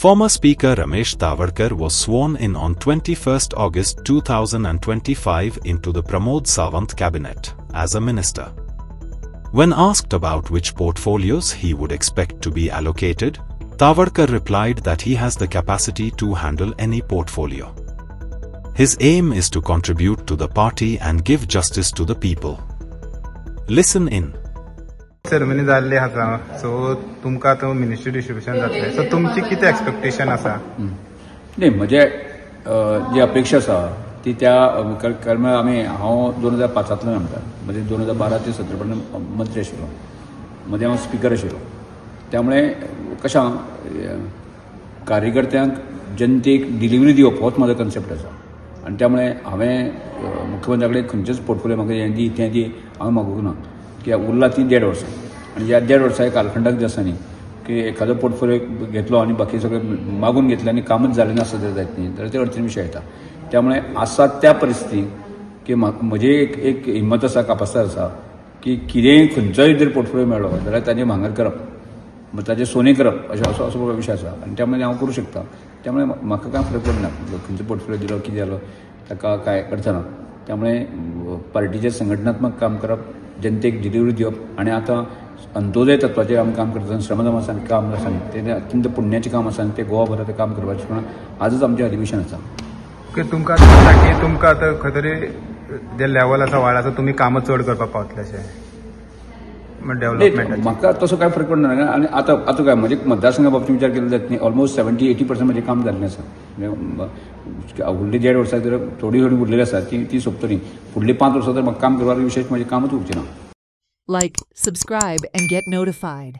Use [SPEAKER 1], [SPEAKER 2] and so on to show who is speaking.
[SPEAKER 1] Former Speaker Ramesh Tawadkar was sworn in on 21st August 2025 into the Pramod Sawant cabinet as a minister. When asked about which portfolios he would expect to be allocated, Tawadkar replied that he has the capacity to handle any portfolio. His aim is to contribute to the party and give justice to the people. Listen in.
[SPEAKER 2] Ceremony जाल्ली आसा, so तुमकां तो ministry distribution जातलें, so तुमची कितें expectation आसा?
[SPEAKER 3] नाही म्हणजे जी अपेक्षा आसा ती त्या कारण हांव 2005 आमदार म्हणजे 2012 ते 17 पर्यंत मंत्री आशिल्लो, मध्ये हांव स्पीकर आशिल्लो. त्यामुळे कशें कार्यकर्त्यांक जनतेक डिलिव्हरी दिवप होच म्हाजो कन्सेप्ट आसा. आनी त्यामुळे हांवें मुख्यमंत्र्या कडेन खंयचेच पोर्टफोलियो म्हाका हें दी तें दी हांवें मागूंक ना, की उरला ती 1.5 वर्सां. आणि ह्या 1.5 वर्सां कालखंडाक जे आसा न्ही की एखादो पोर्टफोलियो घेतलो आणि बाकी सगळें मागून घेतले आणि कामच जालें ना सध्या जायत न्ही जाल्यार ते अडचणी विशय येता. त्यामुळे आसा त्या परिस्थितीक की म्हजी एक हिम्मत आसा, कापासीत आसा की कितेंय खंयचोय जर पोर्टफोलियो मेळ्ळो जाल्यार ताजें भांगर करप, ताजें सोने करप असो विशय आसा. आनी त्यामुळे हांव करूं शकता. त्यामुळे म्हाका कांय फरक पडना खंयचो पोर्टफोलियो दिलो कितें जालो ताका कांय अडचण ना. त्यामुळे पार्टीचें संघटनात्मक काम करप, जनतेक डिलिव्हरी दिवप आणि आता अंत्योदय तत्वाचेर आमी काम करता. श्रमदान आसा काम आसा तें अत्यंत पुण्याचें काम आसा आणि ते गोवा भरात काम करपाचें म्हणून आजच आमचें अधिवेशन आसा.
[SPEAKER 2] तुमकां दिसता की तुमकां आतां खंय तरी जे लेवल आसा वाड आसा तुमी कामां चड करपाक पावतले अशें डेव्हलपमेंट? म्हाका
[SPEAKER 3] तसो कांय फरक पडना. आनी आतां काय म्हणजे मतदारसंघा बाबतींत विचार केलो जायत न्ही, ऑलमोस्ट 70-80% म्हजें काम जाल्लें आसा. उरली 1.5 वर्सां जर थोडी उरलेली आसा ती सोंपतली. फुडलीं 5 वर्सां तर म्हाका काम करपाक विशेष म्हजें कामच उरचें ना.
[SPEAKER 4] Like, subscribe and get notified.